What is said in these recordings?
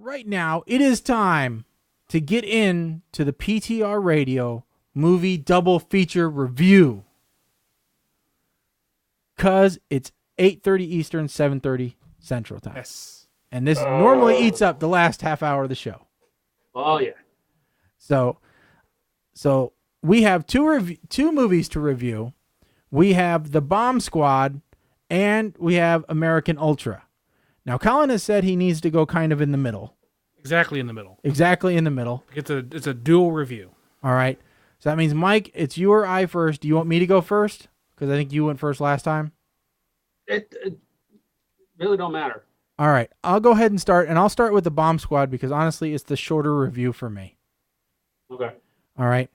right now it is time to get into the PTR Radio movie double feature review. Because it's 8:30 Eastern, 7:30 Central Time. Yes. And this normally eats up the last half hour of the show. Oh, yeah. So we have two movies to review. We have The Bomb Squad and we have American Ultra. Now, Colin has said he needs to go kind of in the middle. Exactly in the middle. Exactly in the middle. It's a dual review. All right. So that means, Mike, it's you or I first. Do you want me to go first? Because I think you went first last time. It really don't matter. All right. I'll go ahead and start, and I'll start with The Bomb Squad because, honestly, it's the shorter review for me. Okay. All right.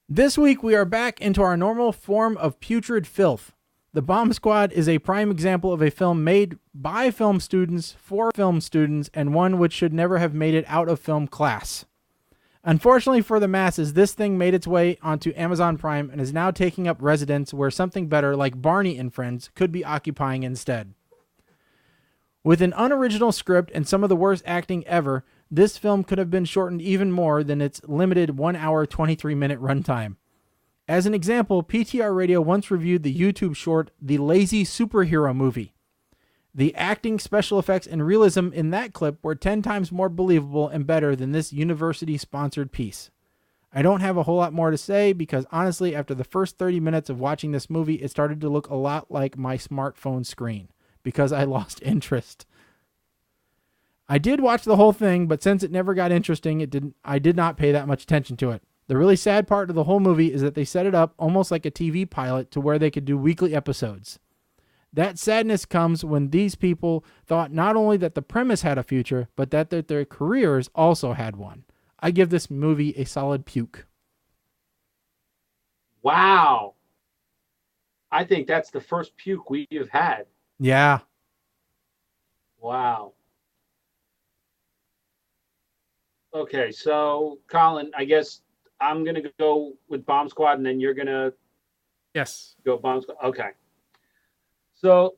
This week, we are back into our normal form of putrid filth. The Bomb Squad is a prime example of a film made by film students for film students and one which should never have made it out of film class. Unfortunately for the masses, this thing made its way onto Amazon Prime and is now taking up residence where something better like Barney and Friends could be occupying instead. With an unoriginal script and some of the worst acting ever, this film could have been shortened even more than its limited 1 hour 23-minute runtime. As an example, PTR Radio once reviewed the YouTube short The Lazy Superhero Movie. The acting, special effects, and realism in that clip were 10 times more believable and better than this university-sponsored piece. I don't have a whole lot more to say because honestly, after the first 30 minutes of watching this movie, it started to look a lot like my smartphone screen because I lost interest. I did watch the whole thing, but since it never got interesting, I did not pay that much attention to it. The really sad part of the whole movie is that they set it up almost like a TV pilot to where they could do weekly episodes. That sadness comes when these people thought not only that the premise had a future, but that their careers also had one. I give this movie a solid puke. Wow. I think that's the first puke we have had. Yeah. Wow. Okay, so Colin, I guess I'm going to go with Bomb Squad and then you're going to go Bomb Squad. Okay. So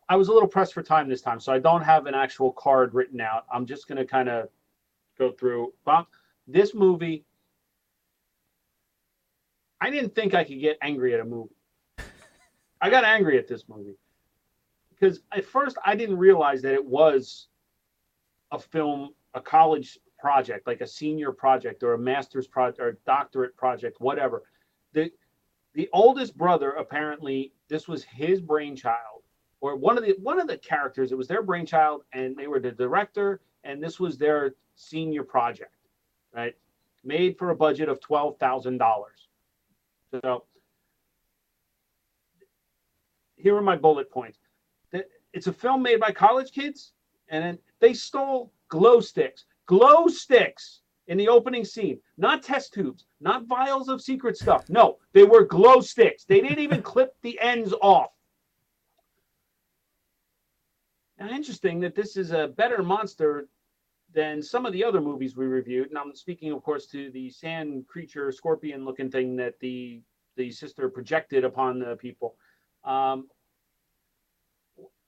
I was a little pressed for time this time, so I don't have an actual card written out. I'm just going to kind of go through this movie. I didn't think I could get angry at a movie. I got angry at this movie because at first I didn't realize that it was a film, a college project, like a senior project or a master's project or a doctorate project, whatever. The oldest brother, apparently, this was his brainchild, or one of the characters. It was their brainchild, and they were the director, and this was their senior project, right? Made for a budget of $12,000. So here are my bullet points. It's a film made by college kids, and then they stole glow sticks in the opening scene, not test tubes, not vials of secret stuff. No, they were glow sticks. They didn't even clip the ends off. Now, interesting that this is a better monster than some of the other movies we reviewed. And I'm speaking, of course, to the sand creature, scorpion-looking thing that the sister projected upon the people.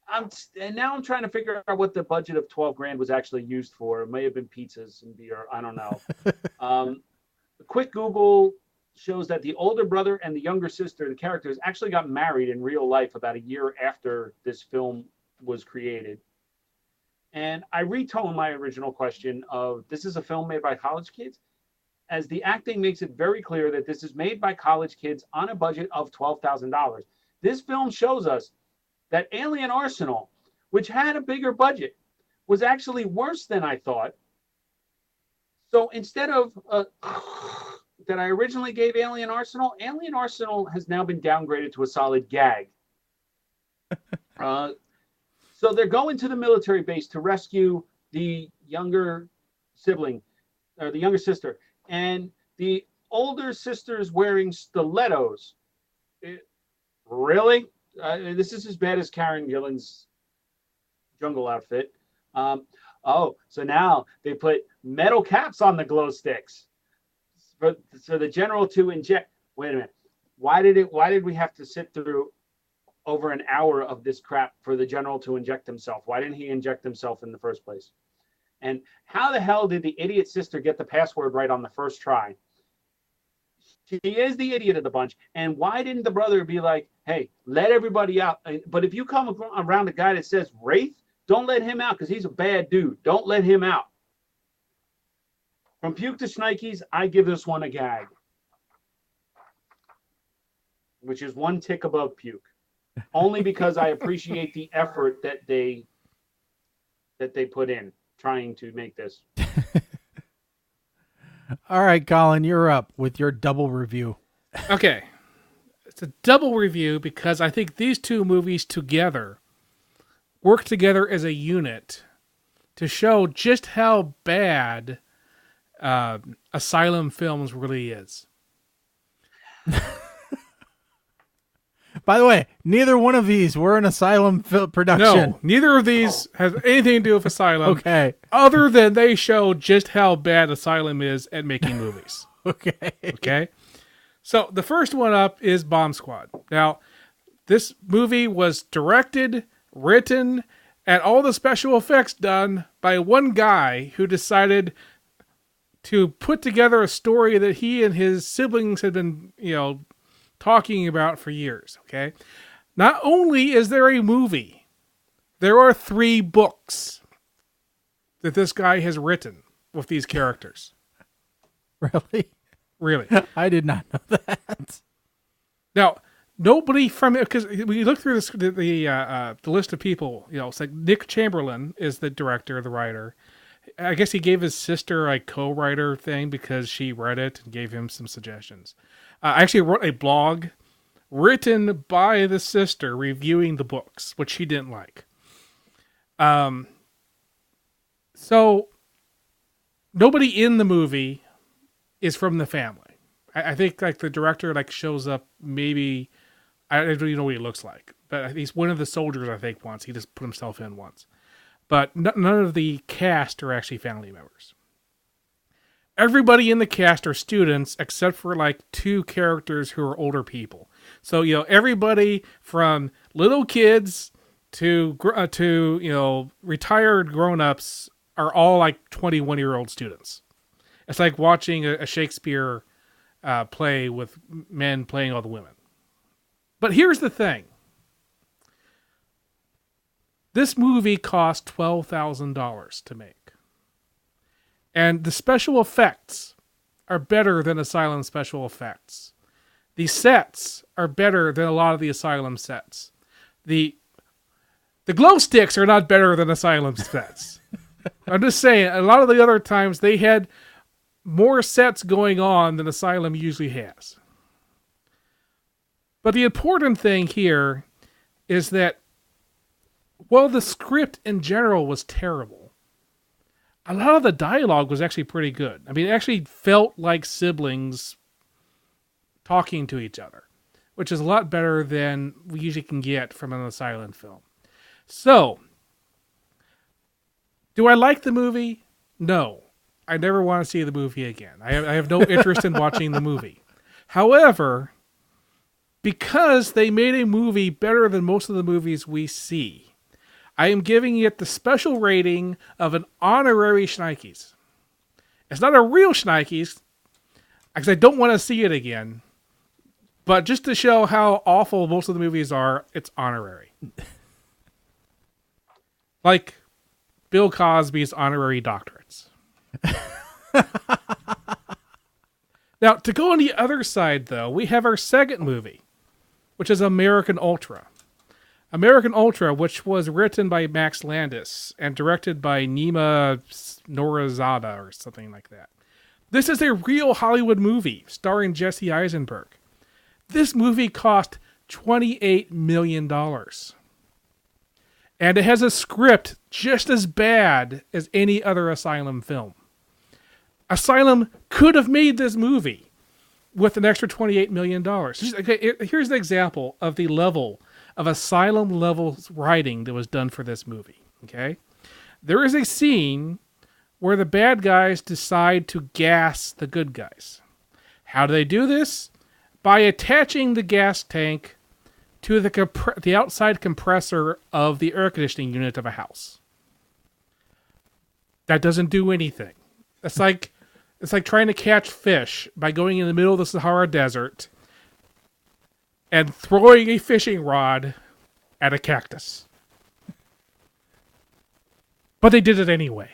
And now I'm trying to figure out what the budget of $12,000 was actually used for. It may have been pizzas and beer. I don't know. A quick Google shows that the older brother and the younger sister, the characters, actually got married in real life about a year after this film was created. And I retone my original question of this is a film made by college kids, as the acting makes it very clear that this is made by college kids on a budget of $12,000. This film shows us that Alien Arsenal, which had a bigger budget, was actually worse than I thought. So instead of that I originally gave Alien Arsenal has now been downgraded to a solid gag. So they're going to the military base to rescue the younger sibling, or the younger sister, and the older sister's wearing stilettos. Really? This is as bad as Karen Gillan's jungle outfit. So now they put metal caps on the glow sticks for the general to inject. Wait a minute. Why did we have to sit through over an hour of this crap for the general to inject himself? Why didn't he inject himself in the first place? And how the hell did the idiot sister get the password right on the first try? She is the idiot of the bunch. And why didn't the brother be like, hey, let everybody out? But if you come around a guy that says Wraith, don't let him out because he's a bad dude. Don't let him out. From puke to shnikes, I give this one a gag, which is one tick above puke. Only because I appreciate the effort that they put in trying to make this. All right, Colin, you're up with your double review. Okay. It's a double review because I think these two movies together work together as a unit to show just how bad Asylum Films really is. By the way, neither one of these were an Asylum production. No, neither of these has anything to do with Asylum. Okay. Other than they show just how bad Asylum is at making movies. Okay. Okay. So the first one up is Bomb Squad. Now, this movie was directed, written, and all the special effects done by one guy who decided to put together a story that he and his siblings had been, talking about for years, okay? Not only is there a movie, there are 3 books that this guy has written with these characters. Really? Really. I did not know that. Now, nobody from it, because we look through this, the list of people, it's like Nick Chamberlain is the director, the writer. I guess he gave his sister a co-writer thing because she read it and gave him some suggestions. I actually wrote a blog written by the sister reviewing the books, which she didn't like. So nobody in the movie is from the family. I think like the director shows up maybe, I don't even know what he looks like, but he's one of the soldiers I think once. He just put himself in once. But none of the cast are actually family members. Everybody in the cast are students except for 2 characters who are older people. So, everybody from little kids to retired grown-ups are all 21-year-old students. It's like watching a Shakespeare play with men playing all the women. But here's the thing. This movie cost $12,000 to make. And the special effects are better than Asylum special effects. The sets are better than a lot of the Asylum sets. The glow sticks are not better than Asylum sets. I'm just saying, a lot of the other times they had more sets going on than Asylum usually has. But the important thing here is that while the script in general was terrible, a lot of the dialogue was actually pretty good. I mean, it actually felt like siblings talking to each other, which is a lot better than we usually can get from an Asylum film. So, do I like the movie? No. I never want to see the movie again. I have no interest in watching the movie. However, because they made a movie better than most of the movies we see, I am giving it the special rating of an honorary Shnikes. It's not a real Shnikes, because I don't want to see it again. But just to show how awful most of the movies are, it's honorary. Like Bill Cosby's honorary doctorates. Now, to go on the other side, though, we have our second movie, which is American Ultra. American Ultra, which was written by Max Landis and directed by Nima Norizada or something like that. This is a real Hollywood movie starring Jesse Eisenberg. This movie cost $28 million. And it has a script just as bad as any other Asylum film. Asylum could have made this movie with an extra $28 million. Here's an example of the level of Asylum level writing that was done for this movie. Okay, there is a scene where the bad guys decide to gas the good guys. How do they do this? By attaching the gas tank to the outside compressor of the air conditioning unit of a house. That doesn't do anything. It's like trying to catch fish by going in the middle of the Sahara Desert and throwing a fishing rod at a cactus. But they did it anyway.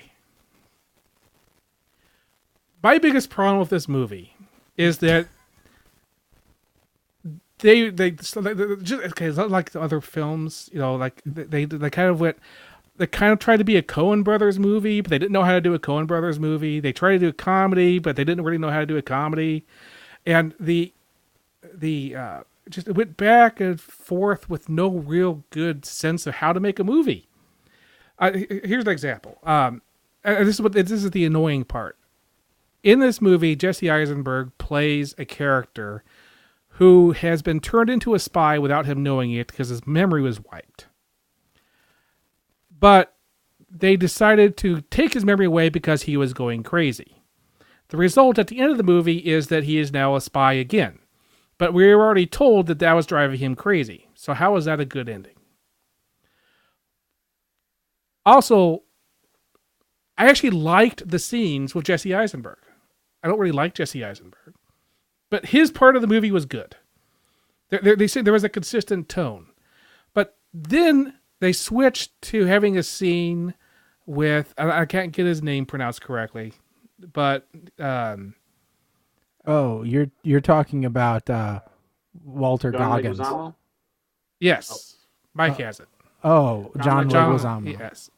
My biggest problem with this movie is that they just okay, it's not like the other films, like they kind of went. They kind of tried to be a Coen Brothers movie, but they didn't know how to do a Coen Brothers movie. They tried to do a comedy, but they didn't really know how to do a comedy. And the just it went back and forth with no real good sense of how to make a movie. Here's an example. And this is the annoying part. In this movie, Jesse Eisenberg plays a character who has been turned into a spy without him knowing it because his memory was wiped. But they decided to take his memory away because he was going crazy. The result at the end of the movie is that he is now a spy again. But we were already told that was driving him crazy. So how is that a good ending? Also, I actually liked the scenes with Jesse Eisenberg. I don't really like Jesse Eisenberg. But his part of the movie was good. They said there was a consistent tone. But then they switched to having a scene with, I can't get his name pronounced correctly, but you're talking about Walter Goggins. Leguizamo? Yes, Mike has it. Oh, John Leguizamo. Yes.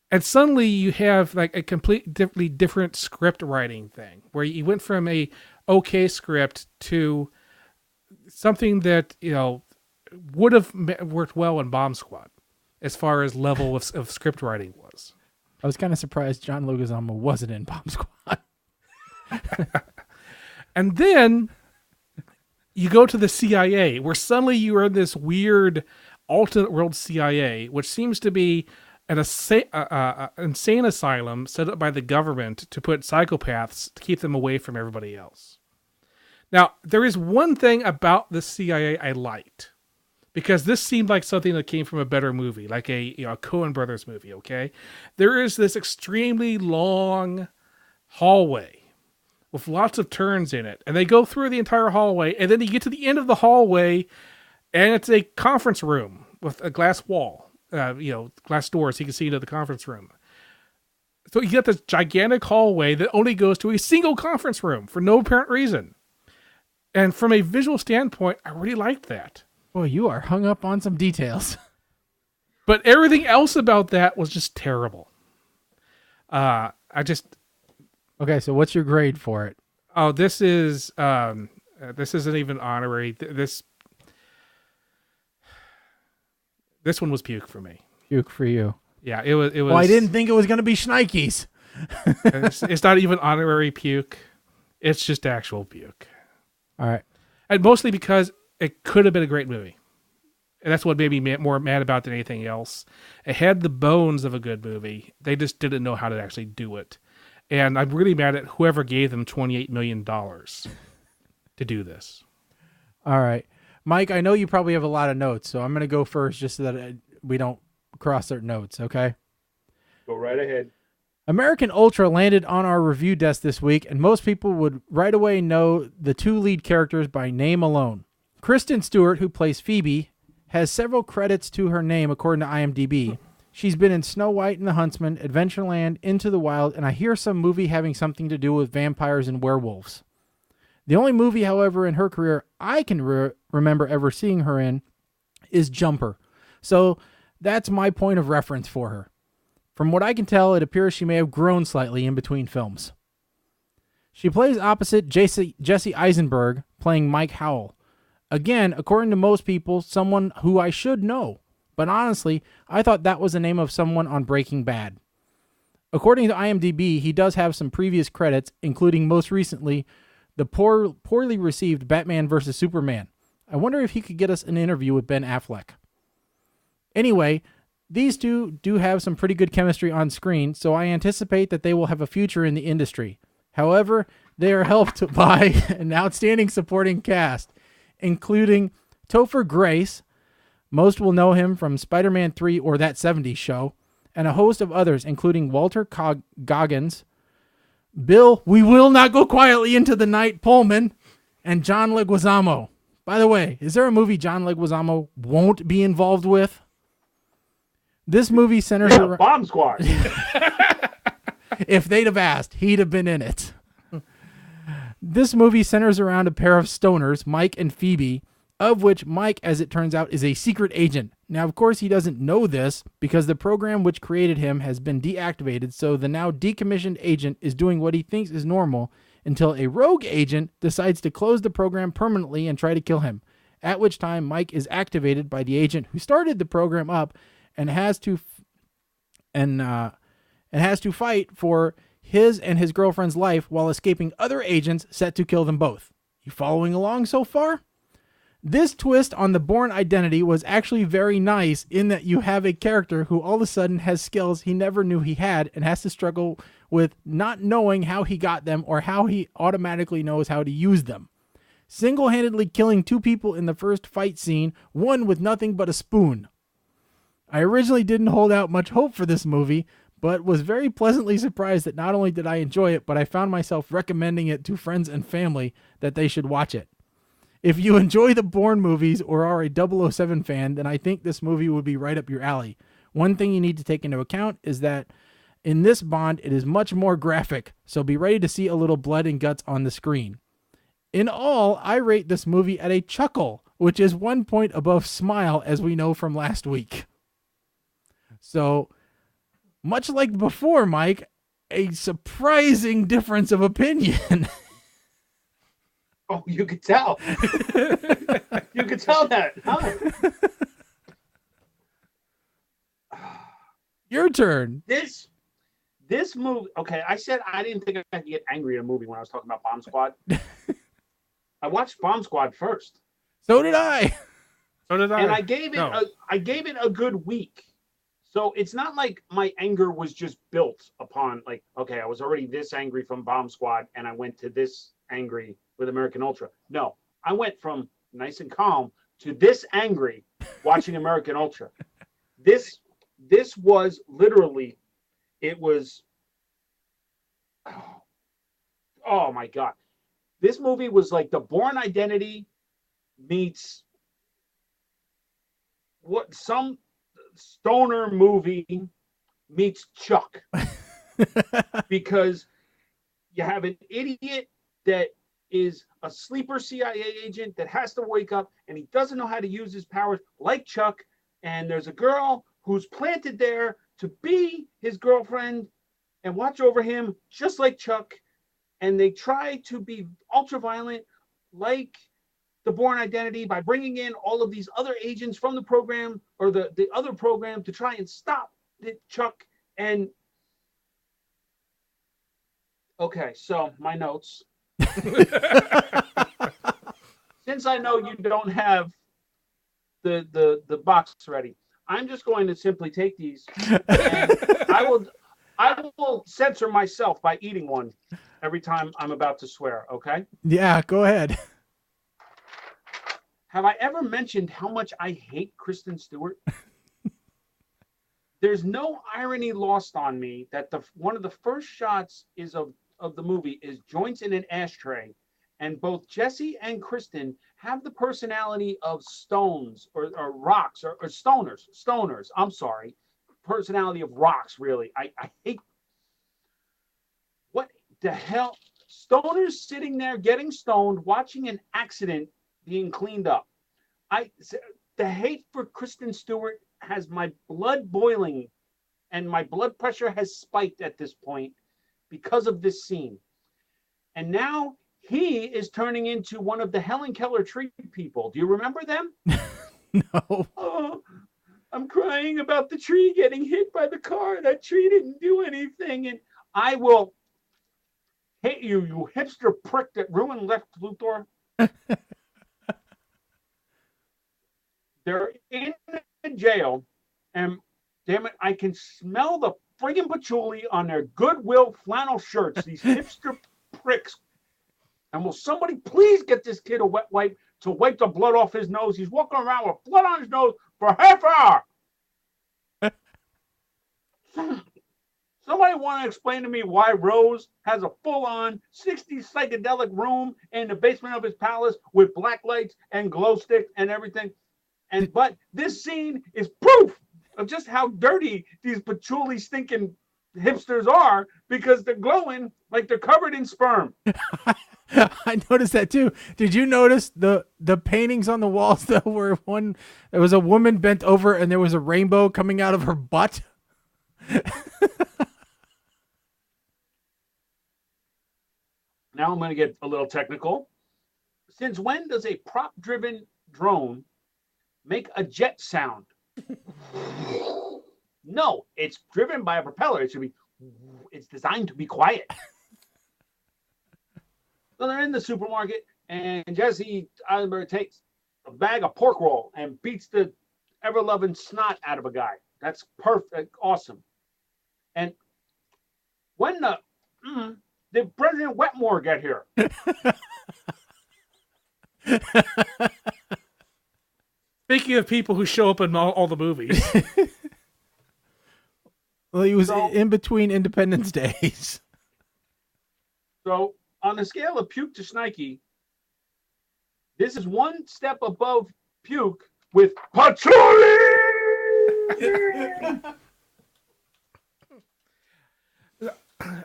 And suddenly you have like a completely different script writing thing, where you went from a okay script to something that would have worked well in Bomb Squad, as far as level of script writing was. I was kind of surprised John Leguizamo wasn't in Bomb Squad. And then you go to the CIA, where suddenly you are in this weird alternate world CIA, which seems to be an insane asylum set up by the government to put psychopaths to keep them away from everybody else. Now, there is one thing about the CIA I liked, because this seemed like something that came from a better movie, like a Coen Brothers movie, okay? There is this extremely long hallway with lots of turns in it, and they go through the entire hallway, and then you get to the end of the hallway, and it's a conference room with a glass wall, glass doors so you can see into the conference room. So you get this gigantic hallway that only goes to a single conference room for no apparent reason. And from a visual standpoint, I really liked that. Boy, you are hung up on some details. But everything else about that was just terrible. Okay, so what's your grade for it? Oh, this isn't even honorary. This one was puke for me. Puke for you. Yeah, it was. Well, I didn't think it was going to be Schneikes. It's not even honorary puke. It's just actual puke. All right. And mostly because it could have been a great movie. And that's what made me more mad about than anything else. It had the bones of a good movie. They just didn't know how to actually do it. And I'm really mad at whoever gave them $28 million to do this. All right. Mike, I know you probably have a lot of notes, so I'm going to go first just so that we don't cross our notes, okay? Go right ahead. American Ultra landed on our review desk this week, and most people would right away know the two lead characters by name alone. Kristen Stewart, who plays Phoebe, has several credits to her name according to IMDb. She's been in Snow White and the Huntsman, Adventureland, Into the Wild, and I hear some movie having something to do with vampires and werewolves. The only movie, however, in her career I can remember ever seeing her in is Jumper. So that's my point of reference for her. From what I can tell, it appears she may have grown slightly in between films. She plays opposite Jesse Eisenberg, playing Mike Howell. Again, according to most people, someone who I should know. But honestly, I thought that was the name of someone on Breaking Bad. According to IMDb, he does have some previous credits, including most recently the poorly received Batman vs. Superman. I wonder if he could get us an interview with Ben Affleck. Anyway, these two do have some pretty good chemistry on screen, so I anticipate that they will have a future in the industry. However, they are helped by an outstanding supporting cast, including Topher Grace. Most will know him from Spider-Man 3 or That 70s Show, and a host of others, including Walter Goggins, Bill, we will not go quietly into the night, Pullman, and John Leguizamo. By the way, is there a movie John Leguizamo won't be involved with? This movie centers around Bomb Squad. If they'd have asked, he'd have been in it. This movie centers around a pair of stoners, Mike and Phoebe, of which Mike, as it turns out, is a secret agent. Now, of course, he doesn't know this because the program which created him has been deactivated, so the now decommissioned agent is doing what he thinks is normal until a rogue agent decides to close the program permanently and try to kill him, at which time Mike is activated by the agent who started the program up and has to fight for his and his girlfriend's life while escaping other agents set to kill them both. You following along so far? This twist on the Bourne identity was actually very nice in that you have a character who all of a sudden has skills he never knew he had and has to struggle with not knowing how he got them or how he automatically knows how to use them. Single-handedly killing 2 people in the first fight scene, one with nothing but a spoon. I originally didn't hold out much hope for this movie, but was very pleasantly surprised that not only did I enjoy it, but I found myself recommending it to friends and family that they should watch it. If you enjoy the Bourne movies or are a 007 fan, then I think this movie would be right up your alley. One thing you need to take into account is that in this Bond, it is much more graphic, so be ready to see a little blood and guts on the screen. In all, I rate this movie at a chuckle, which is 1 point above smile, as we know from last week. So, much like before, Mike, a surprising difference of opinion. Oh, you could tell. You could tell that, huh? Your turn. This movie, okay, I said I didn't think I could get angry at a movie when I was talking about Bomb Squad. I watched Bomb Squad first. So did I. So did I. And I gave it a good week. So it's not like my anger was just built upon, like, okay, I was already this angry from Bomb Squad and I went to this angry with American Ultra. No, I went from nice and calm to this angry watching American Ultra. This was literally, it was, oh my God. This movie was like the Bourne Identity meets what some stoner movie meets Chuck. Because you have an idiot that is a sleeper CIA agent that has to wake up and he doesn't know how to use his powers like Chuck. And there's a girl who's planted there to be his girlfriend and watch over him just like Chuck. And they try to be ultra violent like the Bourne Identity by bringing in all of these other agents from the program or the other program to try and stop Chuck. And okay, so my notes. Since I know you don't have the box ready, I'm just going to simply take these and I will censor myself by eating one every time I'm about to swear, okay? Yeah, go ahead. Have I ever mentioned how much I hate Kristen Stewart? There's no irony lost on me that one of the first shots is of the movie is joints in an ashtray, and both Jesse and Kristen have the personality of stones or rocks or stoners. I'm sorry, personality of rocks. Really, I hate. What the hell? Stoners sitting there getting stoned, watching an accident being cleaned up. The hate for Kristen Stewart has my blood boiling, and my blood pressure has spiked at this point because of this scene. And now he is turning into one of the Helen Keller tree people. Do you remember them? No. Oh, I'm crying about the tree getting hit by the car. That tree didn't do anything. And I will hate you, you hipster prick that ruined Lex Luthor. They're in jail, and damn it, I can smell the friggin' patchouli on their Goodwill flannel shirts, these hipster pricks. And will somebody please get this kid a wet wipe to wipe the blood off his nose? He's walking around with blood on his nose for half an hour. Somebody want to explain to me why Rose has a full-on 60s psychedelic room in the basement of his palace with black lights and glow sticks and everything? But this scene is proof of just how dirty these patchouli stinking hipsters are, because they're glowing like they're covered in sperm. I noticed that too. Did you notice the paintings on the walls though, where there was a woman bent over and there was a rainbow coming out of her butt? Now I'm going to get a little technical. Since when does a prop-driven drone make a jet sound? No, it's driven by a propeller. It's designed to be quiet. So they're in the supermarket, and Jesse Eisenberg takes a bag of pork roll and beats the ever-loving snot out of a guy. That's perfect, awesome. And when did President Wetmore get here? Speaking of people who show up in all the movies. Well, he was in between Independence Days. So on the scale of puke to Snikey, this is one step above puke with patchouli.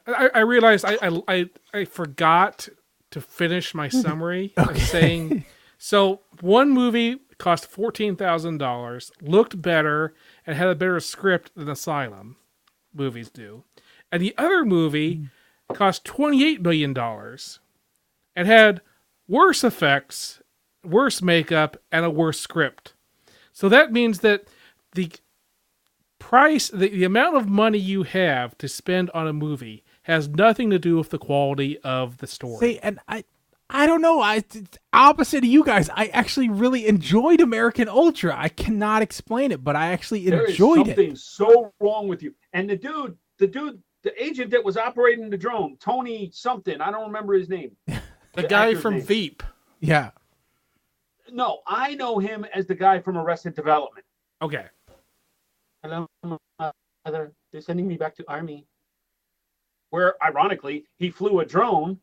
I realized I forgot to finish my summary of saying, so one movie cost $14,000, looked better, and had a better script than Asylum movies do. And the other movie cost $28 million and had worse effects, worse makeup, and a worse script. So that means that the price, the amount of money you have to spend on a movie has nothing to do with the quality of the story. See, and I don't know. Opposite of you guys, I actually really enjoyed American Ultra. I cannot explain it, but I actually enjoyed it. There is something so wrong with you. And the agent that was operating the drone, Tony something, I don't remember his name. The guy from Veep. Yeah. No, I know him as the guy from Arrested Development. Okay. Hello, mother. They're sending me back to Army. Where, ironically, he flew a drone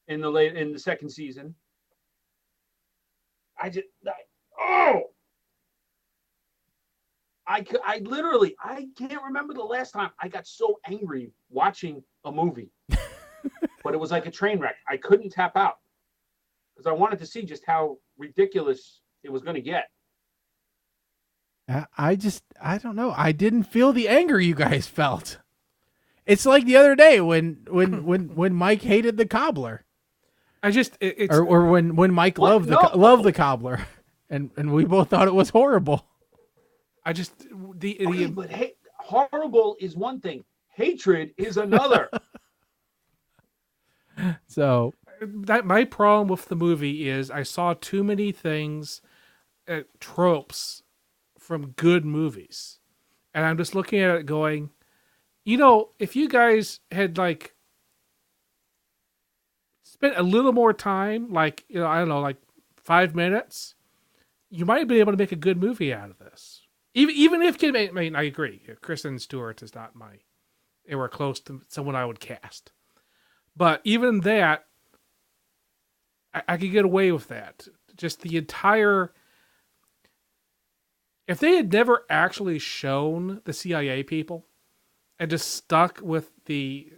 in the second season. I literally can't remember the last time I got so angry watching a movie. But it was like a train wreck. I couldn't tap out because I wanted to see just how ridiculous it was going to get. I don't know. I didn't feel the anger you guys felt. It's like the other day when Mike hated the cobbler. Or when Mike loved the cobbler, and we both thought it was horrible. But horrible is one thing. Hatred is another. So my problem with the movie is I saw too many things, tropes from good movies, and I'm just looking at it going, if you guys had spent a little more time, I don't know, 5 minutes, you might have been able to make a good movie out of this. Even if I agree, Kristen Stewart is not anywhere close to someone I would cast. But even that, I could get away with that. Just the entire... If they had never actually shown the CIA people and just stuck with the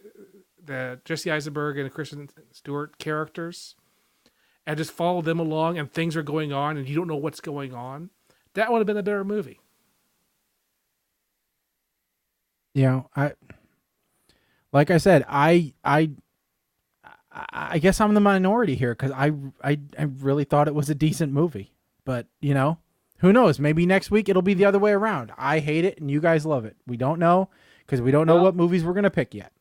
Jesse Eisenberg and Kristen Stewart characters and just followed them along and things are going on and you don't know what's going on, that would have been a better movie. Like I said, I guess I'm the minority here because I really thought it was a decent movie. But, who knows? Maybe next week it'll be the other way around. I hate it and you guys love it. We don't know because we don't know what movies we're going to pick yet.